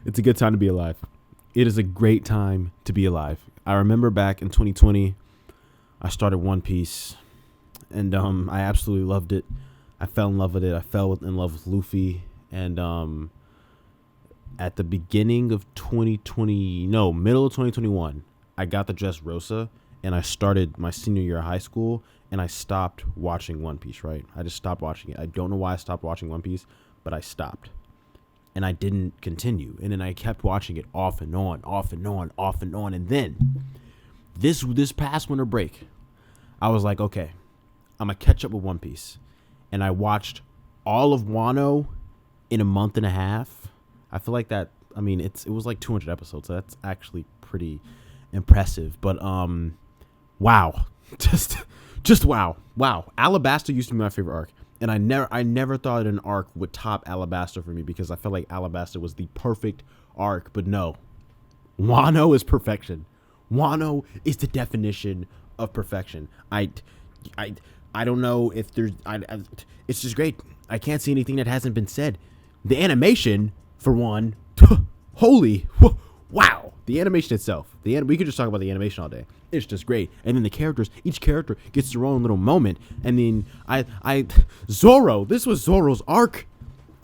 It's a good time to be alive. It is a great time to be alive. I remember back in 2020, I started One Piece, and I absolutely loved it. I fell in love with it. I fell in love with Luffy, and at the beginning of 2020, no, middle of 2021, I got the Dressrosa, and I started my senior year of high school, and I stopped watching One Piece, right? I just stopped watching it. I don't know why I stopped watching One Piece, but I stopped. And I didn't continue. And then I kept watching it off and on, off and on, off and on. And then this past winter break, I was like, okay, I'm going to catch up with One Piece. And I watched all of Wano in a month and a half. I feel like that, I mean, it was like 200 episodes. So that's actually pretty impressive. But wow. Just wow. Wow. Alabasta used to be my favorite arc. And I never thought an arc would top Alabasta for me because I felt like Alabasta was the perfect arc. But no, Wano is perfection. Wano is the definition of perfection. I don't know if there's. It's just great. I can't see anything that hasn't been said. The animation, for one, holy wow. The animation itself. We could just talk about the animation all day. It's just great. And then the characters, each character gets their own little moment. And then Zoro, this was Zoro's arc.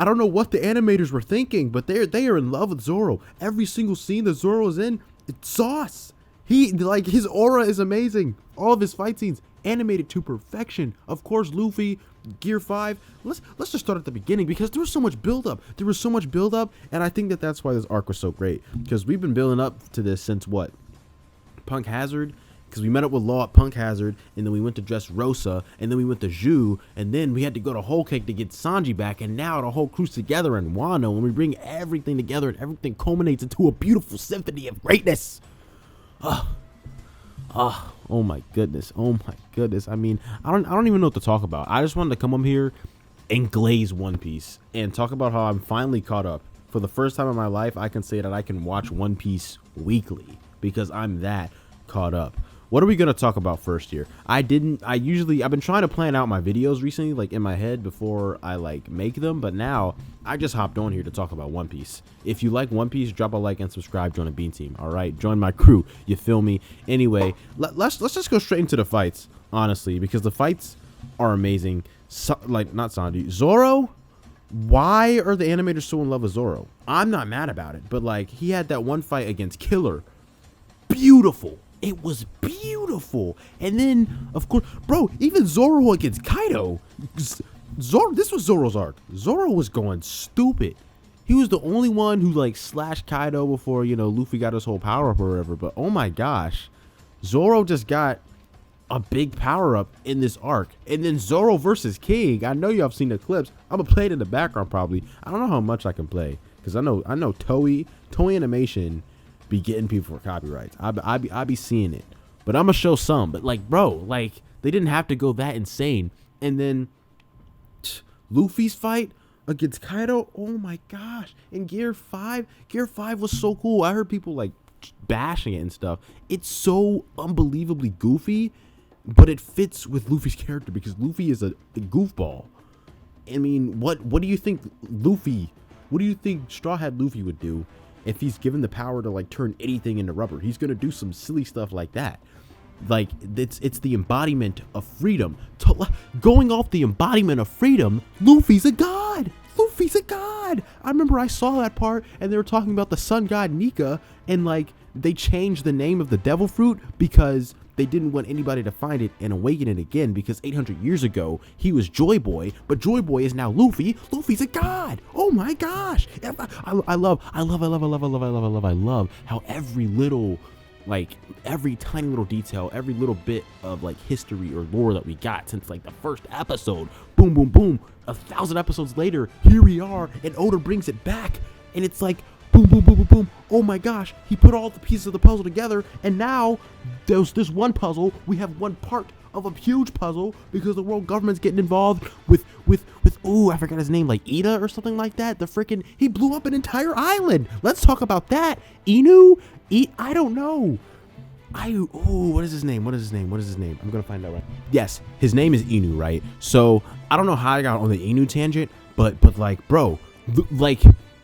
I don't know what the animators were thinking, but they are in love with Zoro. Every single scene that Zoro is in, it's sauce. His aura is amazing. All of his fight scenes animated to perfection. Of course, Luffy, Gear 5. Let's just start at the beginning because there was so much buildup. And I think that's why this arc was so great. Because we've been building up to this since what? Punk Hazard, because we met up with Law at Punk Hazard, and then we went to Dressrosa, and then we went to Zhu, and then we had to go to Whole Cake to get Sanji back, and now the whole crew's together in Wano, and we bring everything together, and everything culminates into a beautiful symphony of greatness. Oh my goodness. I mean, I don't even know what to talk about. I just wanted to come up here and glaze One Piece and talk about how I'm finally caught up. For the first time in my life, I can say that I can watch One Piece weekly because I'm that caught up. What are we going to talk about first here? I've been trying to plan out my videos recently, like in my head before I make them, but now I just hopped on here to talk about One Piece. If you like One Piece, drop a like and subscribe, join a Bean Team. All right, join my crew. You feel me? Anyway, let's just go straight into the fights, honestly, because the fights are amazing. Not Sanji, Zoro. Why are the animators so in love with Zoro? I'm not mad about it, but he had that one fight against Killer. Beautiful. It was beautiful. And then, of course, bro, even Zoro against Kaido. This was Zoro's arc. Zoro was going stupid. He was the only one who slashed Kaido before, Luffy got his whole power up or whatever. But oh my gosh, Zoro just got a big power up in this arc. And then Zoro versus King. I know you have seen the clips. I'm gonna play it in the background probably. I don't know how much I can play because I know Toei Animation be getting people for copyrights. I be seeing it, but I'm gonna show some. But bro, they didn't have to go that insane. And then Luffy's fight against Kaido. Oh my gosh! In Gear 5 was so cool. I heard people bashing it and stuff. It's so unbelievably goofy, but it fits with Luffy's character because Luffy is a goofball. I mean, what do you think Luffy? What do you think Straw Hat Luffy would do? If he's given the power to turn anything into rubber, he's gonna do some silly stuff like that. It's the embodiment of freedom. Going off the embodiment of freedom, Luffy's a god. I remember I saw that part, and they were talking about the sun god Nika, and they changed the name of the devil fruit because they didn't want anybody to find it and awaken it again because 800 years ago he was Joy Boy, but Joy Boy is now Luffy. Luffy's a god. Oh my gosh! I love how every little, every tiny little detail, every little bit of history or lore that we got since the first episode. Boom, boom, boom. 1,000 episodes later, here we are, and Oda brings it back, and it's boom, boom, boom, boom, boom. Oh my gosh, he put all the pieces of the puzzle together, and now there's this one puzzle. We have one part of a huge puzzle because the world government's getting involved with I forgot his name, Ida or something like that. He blew up an entire island. Let's talk about that. I don't know. What is his name? I'm gonna find out right. Yes, his name is Inu, right? So I don't know how I got on the Inu tangent, but bro,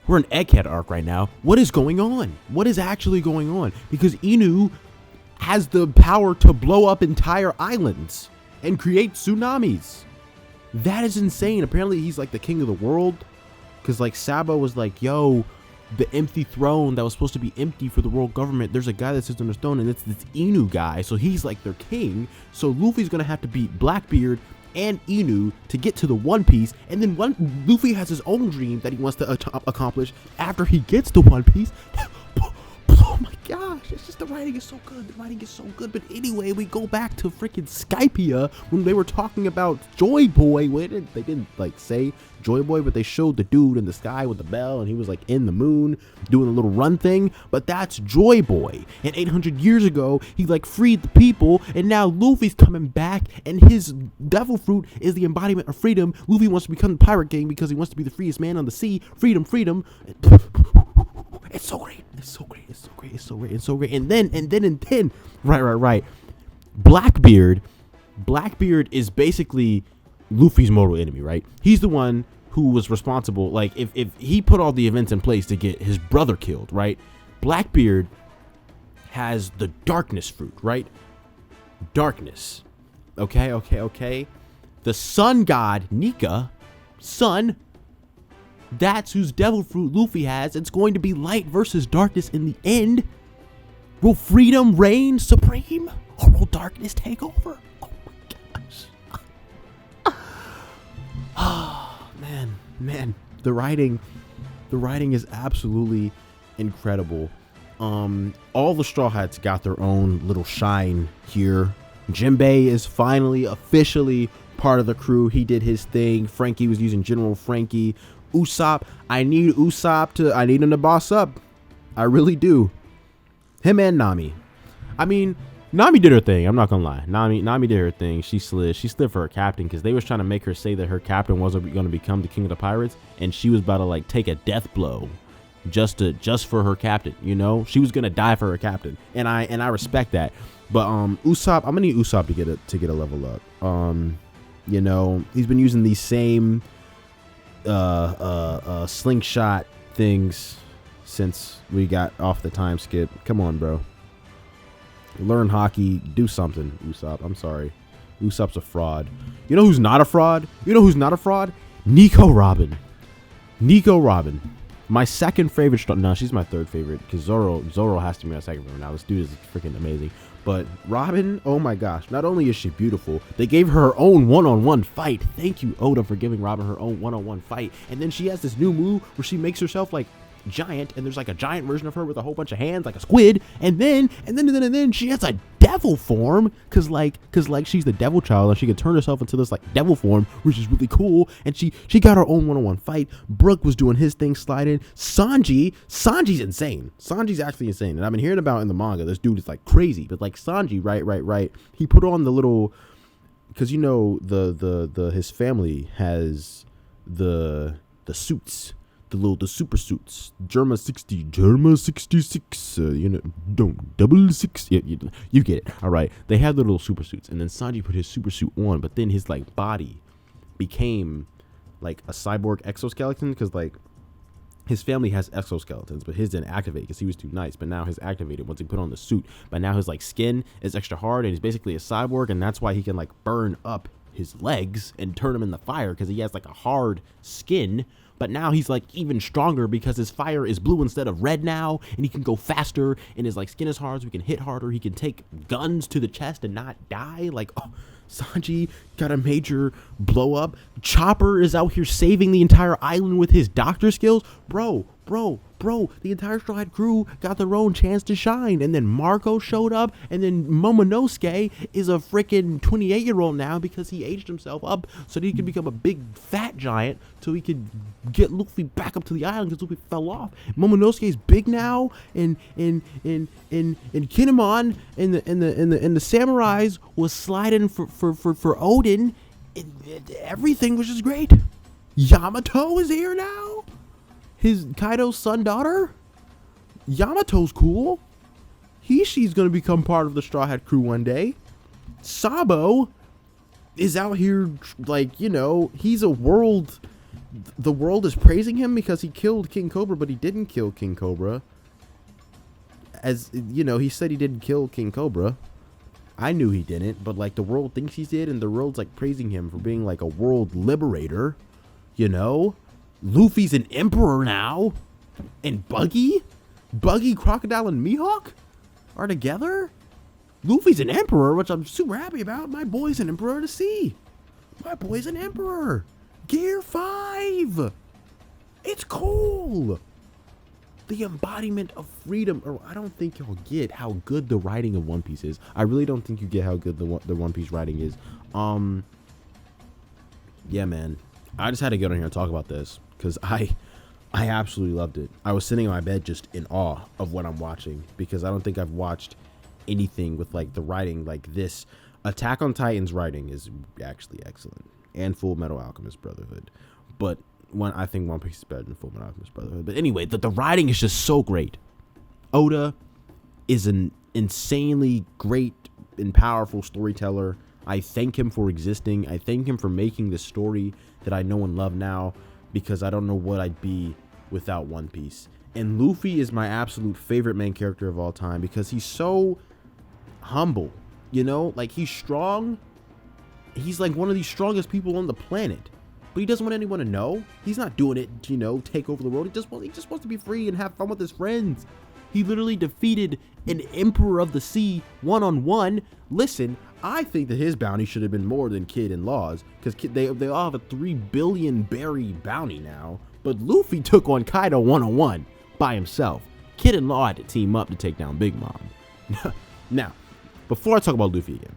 We're in Egghead arc right now. What is going on? What is actually going on? Because Inu has the power to blow up entire islands and create tsunamis. That is insane. Apparently he's like the king of the world. Because like Sabo was like, yo, the empty throne that was supposed to be empty for the world government, there's a guy that sits on the throne, and it's this Inu guy. So he's like their king. So Luffy's going to have to beat Blackbeard and Inu to get to the One Piece. And then Luffy has his own dream that he wants to accomplish after he gets the One Piece. Oh my gosh, it's just the writing is so good. The writing is so good. But anyway, we go back to freaking Skypiea when they were talking about Joy Boy. They didn't like say Joy Boy, but they showed the dude in the sky with the bell, and he was like in the moon doing a little run thing. But that's Joy Boy. And 800 years ago, he like freed the people, and now Luffy's coming back, and his devil fruit is the embodiment of freedom. Luffy wants to become the pirate king because he wants to be the freest man on the sea. Freedom, freedom. It's so great. It's so great. It's so great. It's so great. It's so great. And then, right. Blackbeard is basically Luffy's mortal enemy, right? He's the one who was responsible. Like, if he put all the events in place to get his brother killed, right? Blackbeard has the darkness fruit, right? Darkness. Okay. The sun god, Nika, sun. That's whose devil fruit Luffy has. It's going to be light versus darkness in the end. Will freedom reign supreme, or will darkness take over? Oh my gosh. Oh, man. The writing is absolutely incredible. All the Straw Hats got their own little shine here. Jinbei is finally officially part of the crew. He did his thing. Frankie was using General Frankie. Usopp, I need him to boss up. I really do. Him and Nami. I mean, Nami did her thing. I'm not gonna lie. Nami did her thing. She slid for her captain because they was trying to make her say that her captain wasn't going to become the king of the pirates, and she was about to like take a death blow just for her captain. You know, she was gonna die for her captain, and I respect that. But Usopp, I'm gonna need Usopp to get a level up. You know, he's been using these same slingshot things since we got off the time skip. Come on, bro. Learn hockey. Do something, Usopp. I'm sorry. Usopp's a fraud. You know who's not a fraud? Nico Robin. My second favorite. No, she's my third favorite because Zoro has to be my second favorite now. This dude is freaking amazing. But Robin, oh my gosh, not only is she beautiful, they gave her her own one-on-one fight. Thank you, Oda, for giving Robin her own one-on-one fight. And then she has this new move where she makes herself like giant, and there's like a giant version of her with a whole bunch of hands like a squid, and then she has a devil form because she's the devil child, and she can turn herself into this like devil form, which is really cool. And she got her own one-on-one fight. Brook was doing his thing, sliding. Sanji's insane. Sanji's actually insane, and I've been hearing about in the manga this dude is like crazy. But like Sanji, right, he put on the little, because you know the his family has the suits, the super suits, Germa 66, you know, don't double six, you get it. All right, they have the little super suits, and then Sanji put his super suit on, but then his like body became like a cyborg exoskeleton, because like his family has exoskeletons, but his didn't activate because he was too nice. But now his activated once he put on the suit. But now his like skin is extra hard, and he's basically a cyborg, and that's why he can like burn up his legs and turn them in the fire, because he has like a hard skin. But now he's like even stronger because his fire is blue instead of red now, and he can go faster, and his like skin is hard, so he can hit harder. He can take guns to the chest and not die. Like, oh, Sanji got a major blow up. Chopper is out here saving the entire island with his doctor skills. Bro, the entire Straw Hat crew got their own chance to shine. And then Marco showed up, and then Momonosuke is a freaking 28-year-old now because he aged himself up so that he could become a big fat giant, so he could get Luffy back up to the island because Luffy fell off. Momonosuke is big now, and Kinemon and the samurais was sliding for Odin. Everything was just great. Yamato is here now. His Kaido's son daughter. Yamato's cool. She's gonna become part of the Straw Hat crew one day. Sabo is out here, like, you know, he's a world the world is praising him because he killed King Cobra, but he didn't kill King Cobra. As you know, he said he didn't kill King Cobra. I knew he didn't, but like the world thinks he did, and the world's like praising him for being like a world liberator. You know, Luffy's an emperor now, and Buggy, Crocodile, and Mihawk are together. Luffy's an emperor, which I'm super happy about. My boy's an emperor to see. My boy's an emperor. Gear 5. It's cool. The embodiment of freedom. Or I don't think y'all get how good the writing of One Piece is. I really don't think you get how good the One Piece writing is. Yeah, man. I just had to get on here and talk about this because I absolutely loved it. I was sitting on my bed just in awe of what I'm watching because I don't think I've watched anything with like the writing like this. Attack on Titan's writing is actually excellent, and Full Metal Alchemist Brotherhood, but I think One Piece is better than Full Metal Alchemist Brotherhood. But anyway, the writing is just so great. Oda is an insanely great and powerful storyteller. I thank him for existing. I thank him for making the story that I know and love now, because I don't know what I'd be without One Piece. And Luffy is my absolute favorite main character of all time because he's so humble, you know, like he's strong. He's like one of the strongest people on the planet, but he doesn't want anyone to know. He's not doing it, you know, take over the world. He just wants to be free and have fun with his friends. He literally defeated an Emperor of the Sea one-on-one. Listen, I think that his bounty should have been more than Kid and Law's, because they all have a 3 billion berry bounty now. But Luffy took on Kaido one-on-one by himself. Kid and Law had to team up to take down Big Mom. Now, before I talk about Luffy again,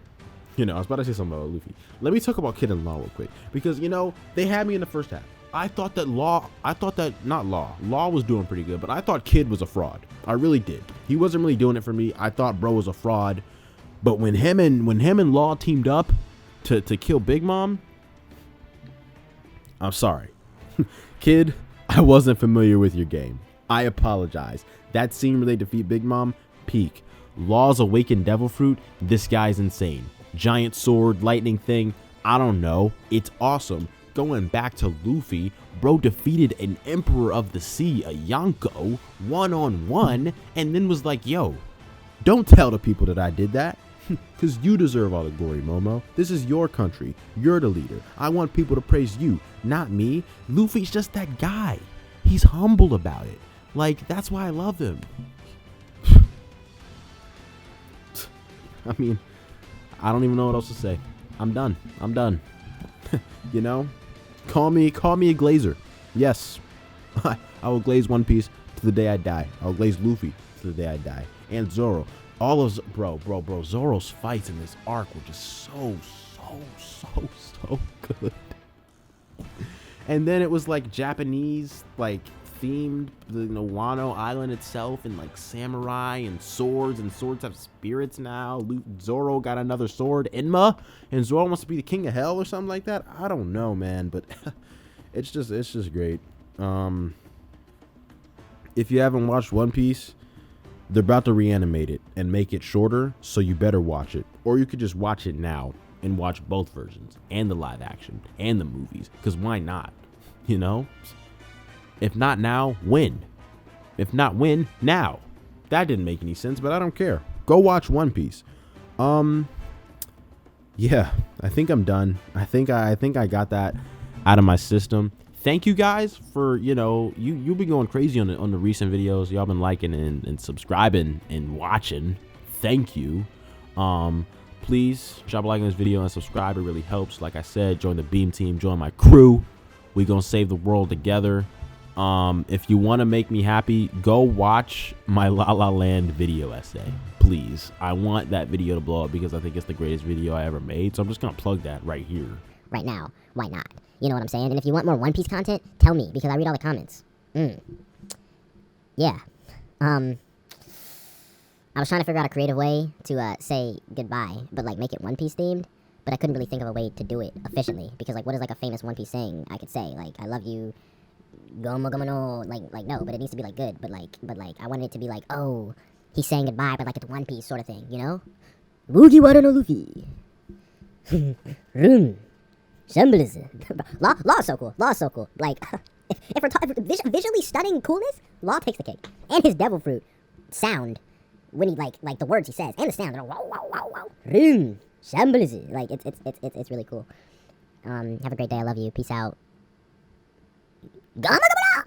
you know, I was about to say something about Luffy. Let me talk about Kid and Law real quick, because, you know, they had me in the first half. I thought that Law was doing pretty good, but I thought Kid was a fraud. I really did. He wasn't really doing it for me. I thought bro was a fraud. But when him and Law teamed up to kill Big Mom, I'm sorry. Kid, I wasn't familiar with your game. I apologize. That scene where they defeat Big Mom, peak. Law's awakened devil fruit, this guy's insane. Giant sword, lightning thing, I don't know. It's awesome. Going back to Luffy, bro defeated an Emperor of the Sea, a Yonko, one-on-one, and then was like, yo, don't tell the people that I did that, because you deserve all the glory, Momo. This is your country. You're the leader. I want people to praise you, not me. Luffy's just that guy. He's humble about it. Like, that's why I love him. I mean, I don't even know what else to say. I'm done. You know? Call me a glazer. Yes. I will glaze One Piece to the day I die. I'll glaze Luffy to the day I die. And Zoro. All of bro. Zoro's fights in this arc were just so good. And then it was like Japanese, like themed, the Wano Island itself, and like samurai and swords have spirits now. Zoro got another sword, Enma, and Zoro wants to be the king of hell or something like that. I don't know, man, but it's just great. If you haven't watched One Piece, they're about to reanimate it and make it shorter, so you better watch it. Or you could just watch it now and watch both versions, and the live action and the movies, because why not? You know? If not now, when? If not when, now. That didn't make any sense, but I don't care. Go watch One Piece. Yeah, I think I'm done. I think I got that out of my system. Thank you guys for, you know, you've been going crazy on the recent videos. Y'all been liking and subscribing and watching. Thank you. Please drop a like on this video and subscribe. It really helps. Like I said, join the Beam Team, join my crew. We gonna save the world together. If you want to make me happy, go watch my La La Land video essay, please. I want that video to blow up because I think it's the greatest video I ever made. So I'm just gonna plug that right here. Right now, why not? You know what I'm saying? And if you want more One Piece content, tell me, because I read all the comments. Yeah. I was trying to figure out a creative way to say goodbye, but like make it One Piece themed. But I couldn't really think of a way to do it efficiently, because like, what is like a famous One Piece saying I could say? Like, I love you, gomo gomo no. Like no, but it needs to be like good. But like I wanted it to be like, oh, he's saying goodbye, but like it's One Piece sort of thing, you know? Mugiwara no Luffy. Run. Symbolism. Law is so cool. Law is so cool. Like, if we're visually stunning coolness, Law takes the cake. And his devil fruit sound, when he, like the words he says, and the sound, they're wow, wow, wow, wow. Ring. Symbolism. Like, it's really cool. Have a great day. I love you. Peace out. Gamma, gamma,